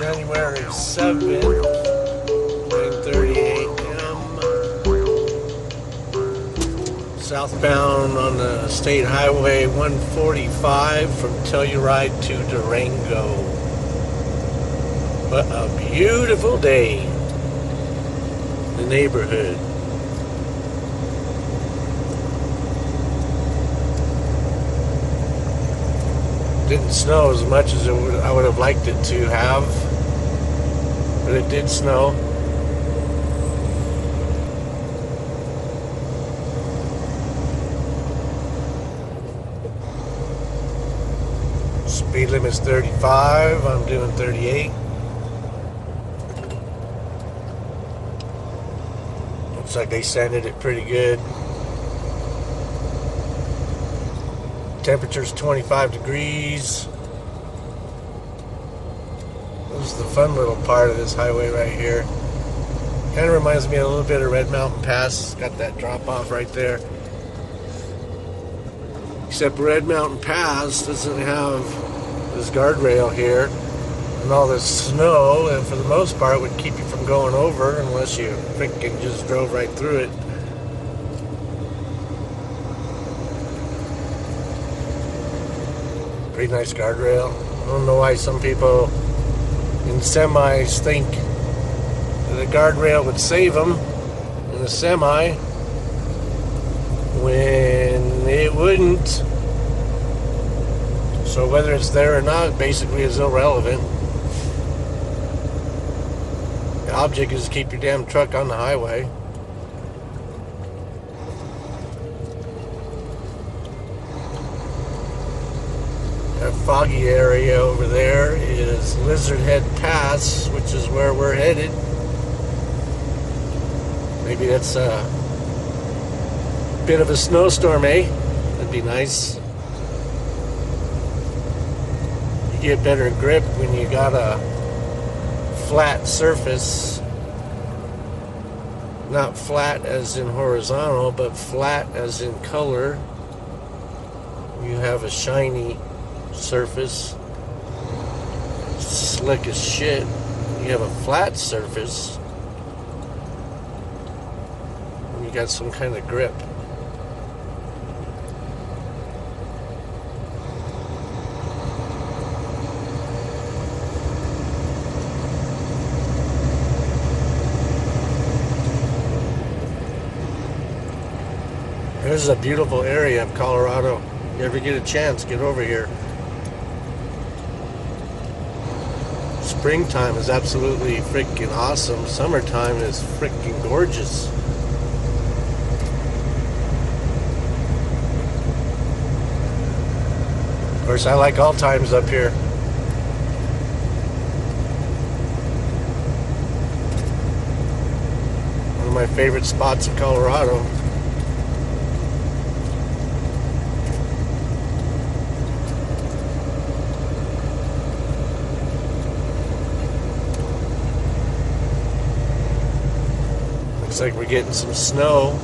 January 7th, 9:30 a.m. Southbound on the State Highway 145 from Telluride to Durango. What a beautiful day in the neighborhood. Didn't snow as much as I would have liked it to have, but it did snow. Speed limit's 35, I'm doing 38. Looks like they sanded it pretty good. Temperature's 25 degrees. This is the fun little part of this highway right here. Kind of reminds me a little bit of Red Mountain Pass. It's got that drop off right there. Except Red Mountain Pass doesn't have this guardrail here and all this snow, and for the most part would keep you from going over unless you freaking just drove right through it. Pretty nice guardrail. I don't know why some people in semis think that a guardrail would save them in a semi when it wouldn't. So whether it's there or not basically is irrelevant. The object is to keep your damn truck on the highway. That foggy area over there is Lizard Head Pass, which is where we're headed. Maybe that's a bit of a snowstorm, eh? That'd be nice. You get better grip when you got a flat surface. Not flat as in horizontal, but flat as in color. You have a shiny surface, slick as shit. You have a flat surface, and you got some kind of grip. This is a beautiful area of Colorado. If you ever get a chance, get over here. Springtime is absolutely freaking awesome. Summertime is freaking gorgeous. Of course, I like all times up here. One of my favorite spots in Colorado. Looks like we're getting some snow.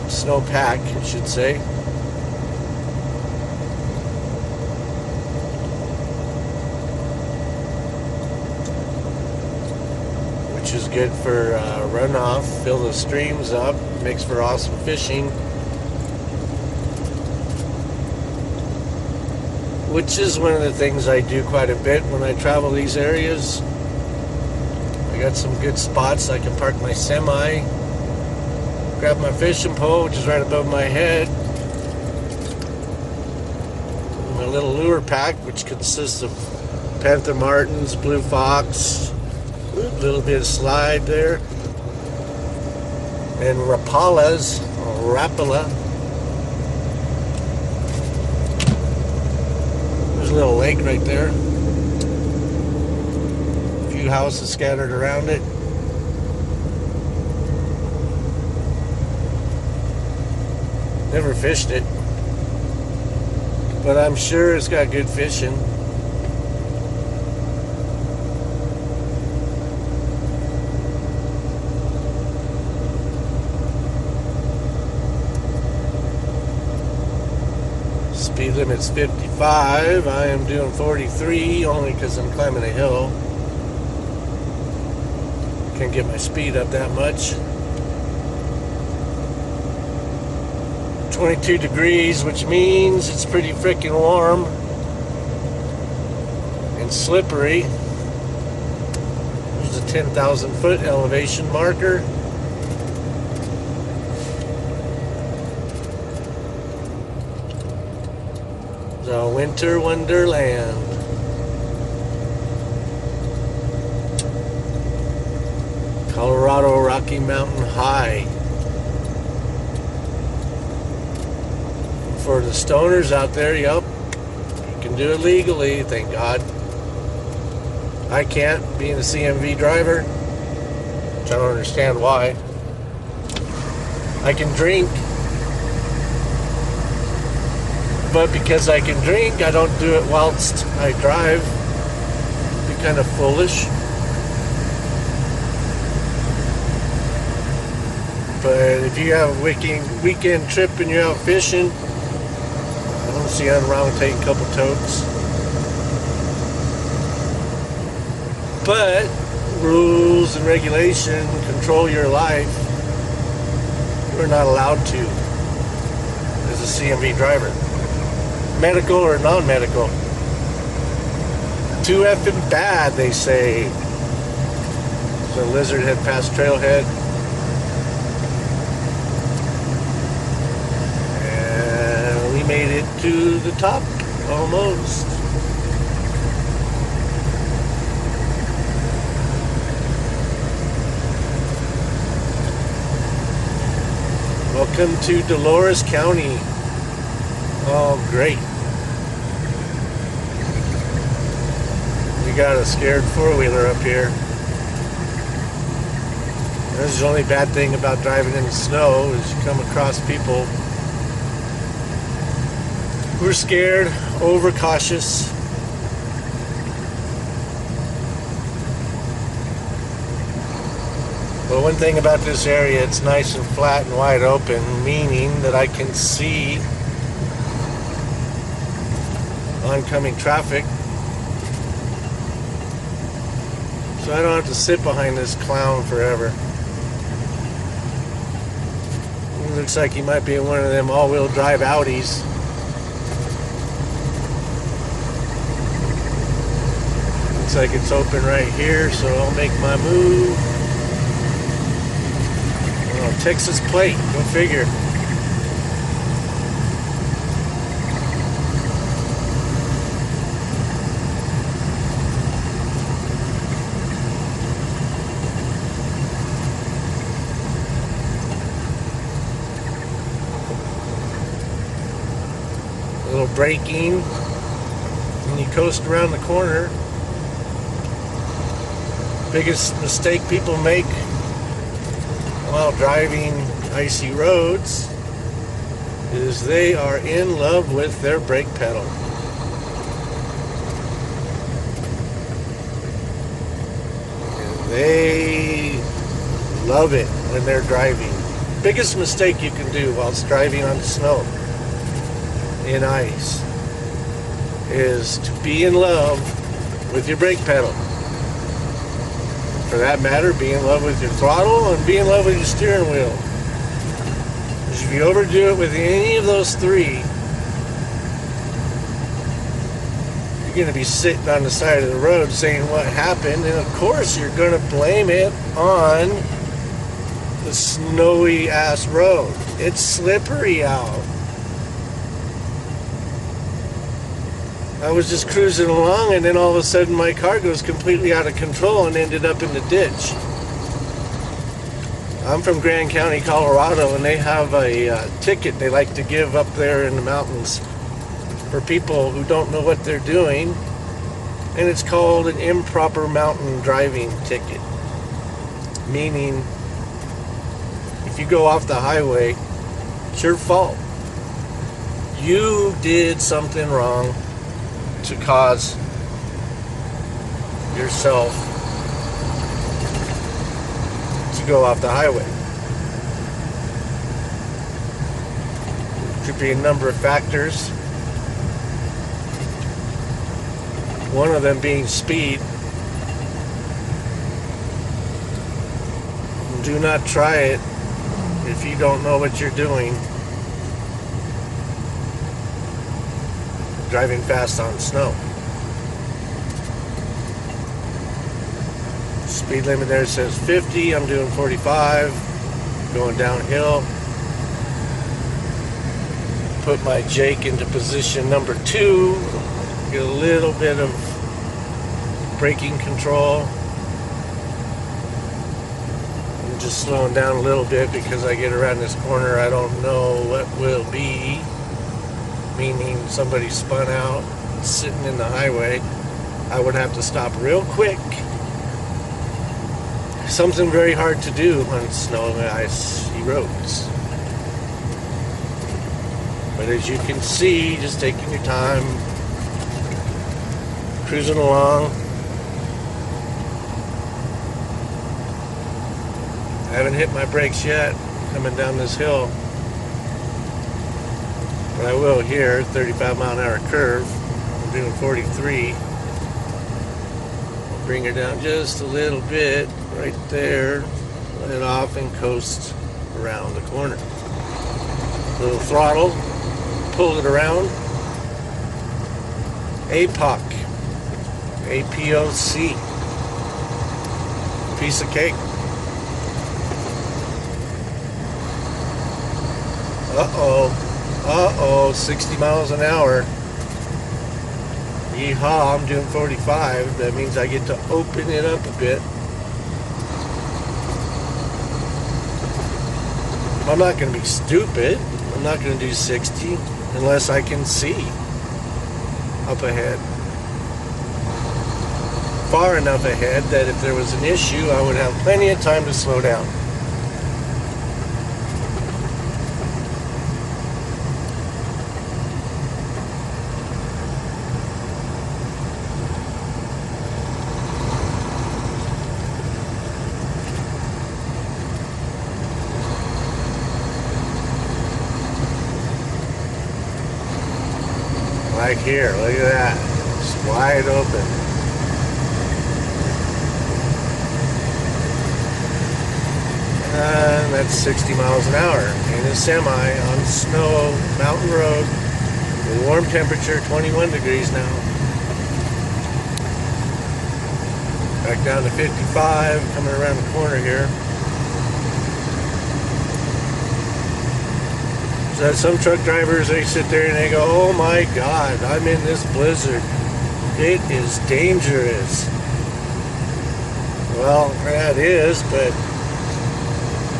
Snowpack, I should say. Which is good for runoff, fill the streams up, makes for awesome fishing. Which is one of the things I do quite a bit when I travel these areas. I got some good spots. I can park my semi, grab my fishing pole, which is right above my head, my little lure pack, which consists of panther martins, blue fox, a little bit of slide there, and rapalas, or rapala. There's a little lake right there. Few houses scattered around it. Never fished it, but I'm sure it's got good fishing. speed limit's 55. I am doing 43 only because I'm climbing a hill. Can't get my speed up that much. 22 degrees, which means it's pretty freaking warm and slippery. There's a 10,000 foot elevation marker. The winter wonderland. Colorado Rocky Mountain High. For the stoners out there, yep, you can do it legally, thank God. I can't, being a CMV driver, which I don't understand why. I can drink, but because I can drink, I don't do it whilst I drive. It'd be kind of foolish. But if you have a weekend trip and you're out fishing, I don't see anything wrong with taking a couple totes. But rules and regulation control your life. You're not allowed to as a CMV driver. Medical or non-medical. Too effing bad, they say. So Lizard head past Trailhead. And we made it to the top, almost. Welcome to Dolores County. Oh, great. We got a scared four-wheeler up here. This is the only bad thing about driving in the snow is you come across people who are scared, overcautious. But one thing about this area, it's nice and flat and wide open, meaning that I can see oncoming traffic. So I don't have to sit behind this clown forever. It looks like he might be in one of them all-wheel drive Audis. Looks like it's open right here, so I'll make my move. Oh, Texas plate, go figure. A little braking, and you coast around the corner. Biggest mistake people make while driving icy roads is they are in love with their brake pedal. And they love it when they're driving. Biggest mistake you can do whilst driving on snow in ice is to be in love with your brake pedal. For that matter, be in love with your throttle and be in love with your steering wheel. Because if you overdo it with any of those three, you're going to be sitting on the side of the road saying what happened, and of course you're going to blame it on the snowy ass road. It's slippery out. I was just cruising along, and then all of a sudden my car goes completely out of control and ended up in the ditch. I'm from Grand County, Colorado, and they have a ticket they like to give up there in the mountains for people who don't know what they're doing, and it's called an improper mountain driving ticket. Meaning, if you go off the highway, it's your fault. You did something wrong to cause yourself to go off the highway. Could be a number of factors. One of them being speed. Do not try it if you don't know what you're doing. Driving fast on snow. Speed limit there says 50. I'm doing 45. Going downhill. Put my Jake into position number 2. Get a little bit of braking control. I'm just slowing down a little bit because I get around this corner. I don't know what will be. Meaning somebody spun out sitting in the highway. I would have to stop real quick. Something very hard to do on snow and icy roads. But as you can see, just taking your time, cruising along. I haven't hit my brakes yet coming down this hill. But I will here, 35 mile an hour curve. I'm doing 43. I'll bring her down just a little bit, right there. Let it off and coast around the corner. Little throttle, pull it around. APOC. APOC. Piece of cake. Uh-oh, 60 miles an hour. Yeehaw, I'm doing 45. That means I get to open it up a bit. I'm not going to be stupid. I'm not going to do 60 unless I can see up ahead. Far enough ahead that if there was an issue, I would have plenty of time to slow down. Like here, look at that. It's wide open. And that's 60 miles an hour in a semi on snow, mountain road, warm temperature, 21 degrees now. Back down to 55, coming around the corner here. So some truck drivers, they sit there and they go, oh my God, I'm in this blizzard. It is dangerous. Well, that is, but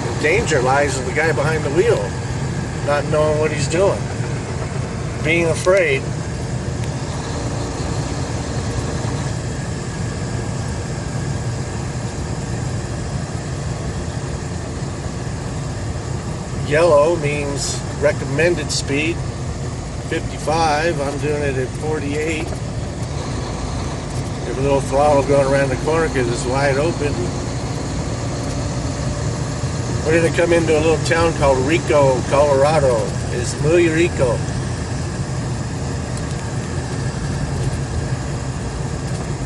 the danger lies with the guy behind the wheel, not knowing what he's doing, being afraid. Yellow means recommended speed, 55. I'm doing it at 48. Have a little throttle going around the corner because it's wide open. We're going to come into a little town called Rico, Colorado. It's muy rico.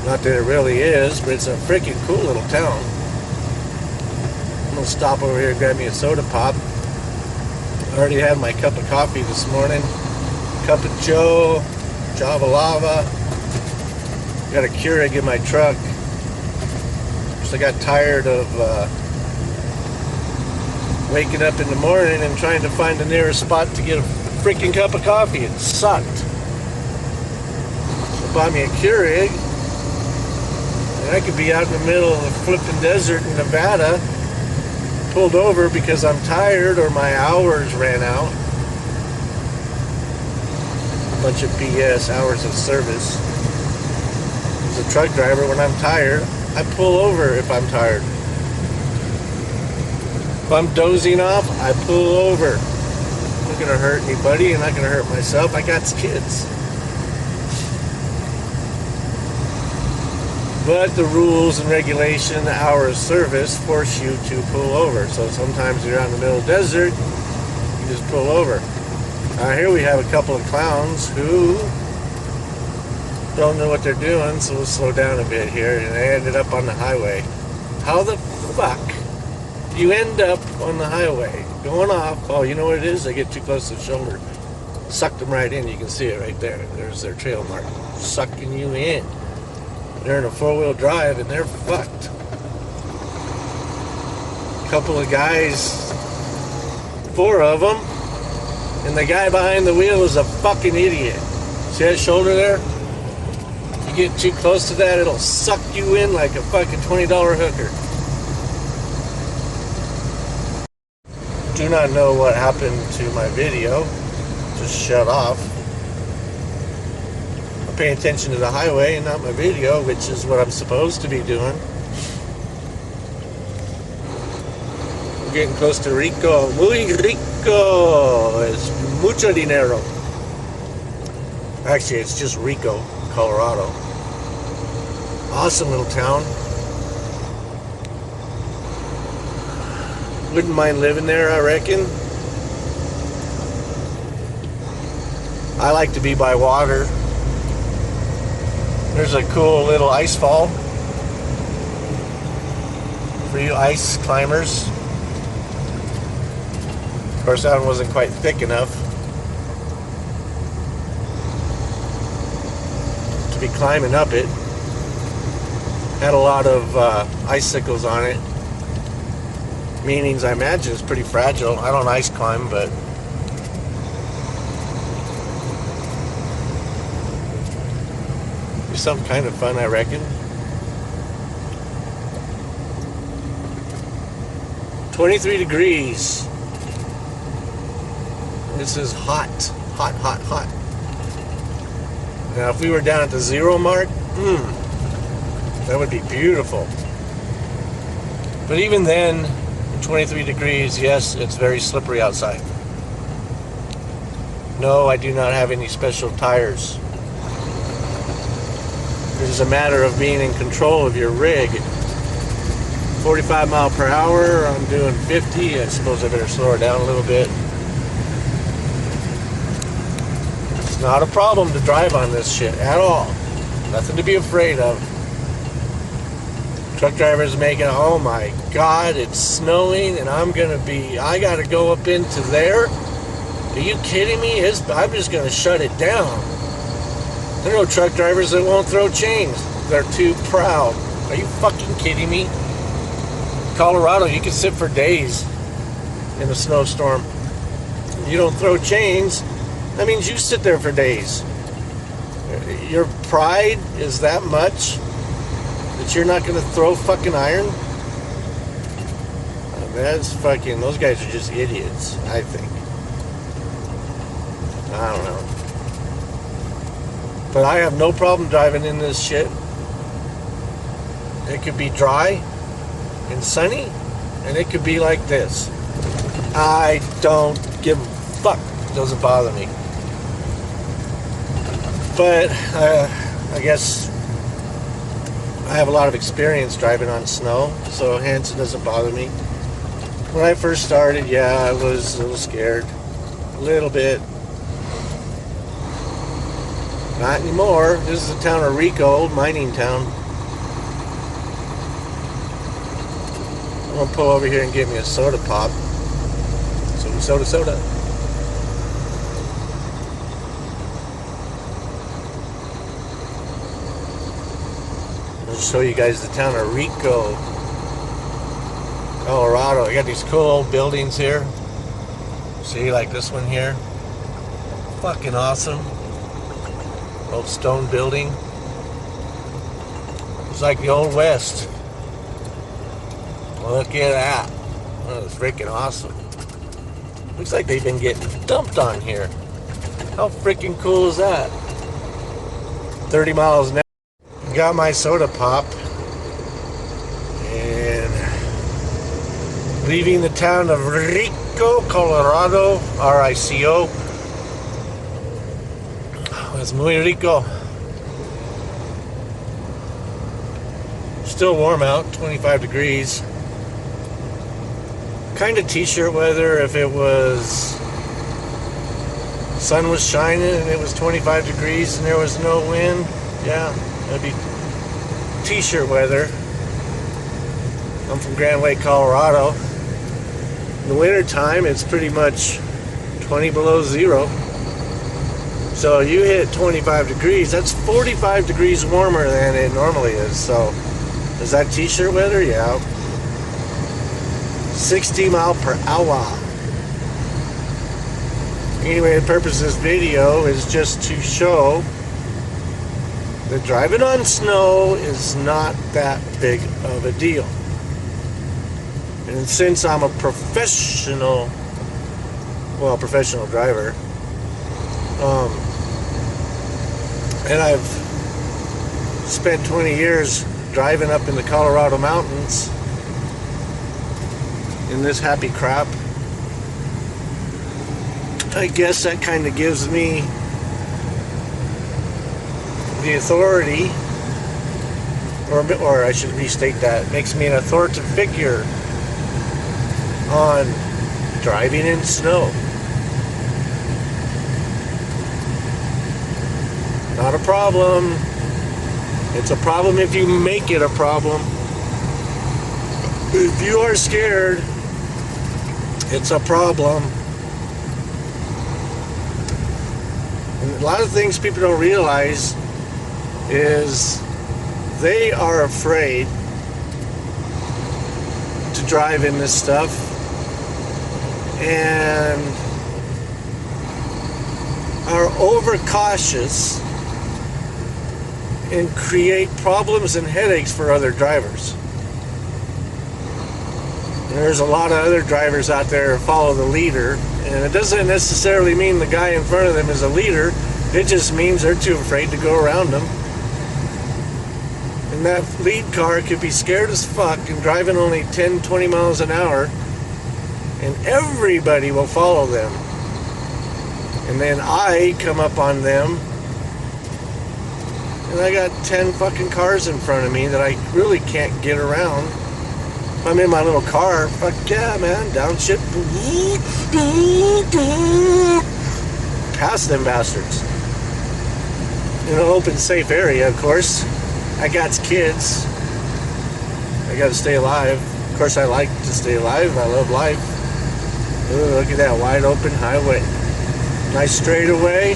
Not that it really is, but it's a freaking cool little town. I'm going to stop over here and grab me a soda pop. I already had my cup of coffee this morning. Cup of Joe, Java Lava. Got a Keurig in my truck. So I got tired of waking up in the morning and trying to find the nearest spot to get a freaking cup of coffee. It sucked. So I bought me a Keurig. And I could be out in the middle of the flipping desert in Nevada. Pulled over because I'm tired or my hours ran out. A bunch of BS, hours of service. As a truck driver, when I'm tired, I pull over if I'm tired. If I'm dozing off, I pull over. I'm not going to hurt anybody. I'm not going to hurt myself. I got kids. But the rules and regulation, the hour of service, force you to pull over. So sometimes you're out in the middle of the desert, you just pull over. Here we have a couple of clowns who don't know what they're doing, so we'll slow down a bit here. And I ended up on the highway. How the fuck do you end up on the highway going off? Oh, you know what it is? They get too close to the shoulder. Sucked them right in. You can see it right there. There's their trail mark. Sucking you in. They're in a four-wheel drive and they're fucked. Couple of guys, 4 of them, and the guy behind the wheel is a fucking idiot. See that shoulder there? You get too close to that, it'll suck you in like a fucking $20 hooker. Do not know what happened to my video. Just shut off. I'm paying attention to the highway and not my video, which is what I'm supposed to be doing. We're getting close to Rico. Muy rico. Es mucho dinero. Actually, it's just Rico, Colorado. Awesome little town. Wouldn't mind living there, I reckon. I like to be by water. There's a cool little ice fall for you ice climbers. Of course, that one wasn't quite thick enough to be climbing up it. Had a lot of icicles on it. Meanings, I imagine, it's pretty fragile. I don't ice climb, but it's some kind of fun, I reckon. 23 degrees. This is hot. Hot, hot, hot. Now, if we were down at the 0 mark, that would be beautiful. But even then, 23 degrees, yes, it's very slippery outside. No, I do not have any special tires. It is a matter of being in control of your rig. 45 mile per hour, I'm doing 50. I suppose I better slow her down a little bit. It's not a problem to drive on this shit at all. Nothing to be afraid of. Truck drivers making, oh my God, it's snowing and I gotta go up into there? Are you kidding me? I'm just gonna shut it down. There are no truck drivers that won't throw chains. They're too proud. Are you fucking kidding me? Colorado, you can sit for days in a snowstorm. You don't throw chains, that means you sit there for days. Your pride is that much that you're not going to throw fucking iron? That's fucking, those guys are just idiots, I think. I don't know. But I have no problem driving in this shit. It could be dry and sunny, and it could be like this. I don't give a fuck. It doesn't bother me. But I guess I have a lot of experience driving on snow, so hence it doesn't bother me. When I first started, yeah, I was a little scared. A little bit. Not anymore. This is the town of Rico, old mining town. I'm going to pull over here and get me a soda pop. Soda. I'll show you guys the town of Rico, Colorado. I got these cool old buildings here. See, like this one here. Fucking awesome. Old stone building. It's like the old West. Look at that. That is freaking awesome. Looks like they've been getting dumped on here. How freaking cool is that? 30 miles an hour. Got my soda pop. And leaving the town of Rico, Colorado. R-I-C-O. It's muy rico. Still warm out, 25 degrees. Kind of t-shirt weather if it was sun was shining and it was 25 degrees and there was no wind. Yeah, that'd be t-shirt weather. I'm from Grand Lake, Colorado. In the winter time, it's pretty much 20 below zero. So you hit 25 degrees, that's 45 degrees warmer than it normally is. So is that t-shirt weather? Yeah. 60 mile per hour. Anyway, the purpose of this video is just to show that driving on snow is not that big of a deal. And since I'm a professional driver, and I've spent 20 years driving up in the Colorado mountains in this happy crap, I guess that kind of gives me the authority, or I should restate that, makes me an authoritative figure on driving in snow. Not a problem. It's a problem if you make it a problem. If you are scared, it's a problem. And a lot of things people don't realize is they are afraid to drive in this stuff and are overcautious and create problems and headaches for other drivers. And there's a lot of other drivers out there who follow the leader, and it doesn't necessarily mean the guy in front of them is a leader. It just means they're too afraid to go around them. And that lead car could be scared as fuck and driving only 10, 20 miles an hour, and everybody will follow them. And then I come up on them, and I got 10 fucking cars in front of me that I really can't get around. If I'm in my little car, fuck yeah, man, downshift, past them bastards. In an open, safe area, of course. I got kids. I gotta stay alive. Of course, I like to stay alive. I love life. Ooh, look at that wide open highway. Nice straightaway.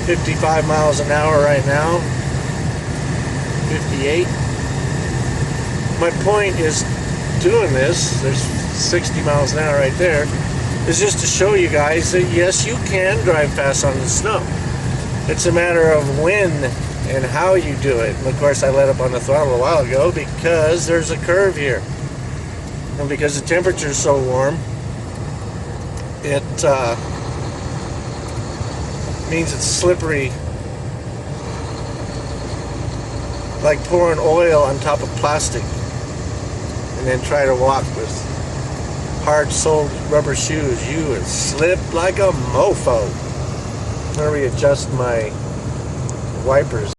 55 miles an hour right now. 58. My point is doing this, there's 60 miles an hour right there, is just to show you guys that yes, you can drive fast on the snow. It's a matter of when and how you do it. And of course, I let up on the throttle a while ago because there's a curve here. And because the temperature is so warm, it means it's slippery, like pouring oil on top of plastic, and then try to walk with hard-soled rubber shoes. You would slip like a mofo. I'm going to readjust my wipers.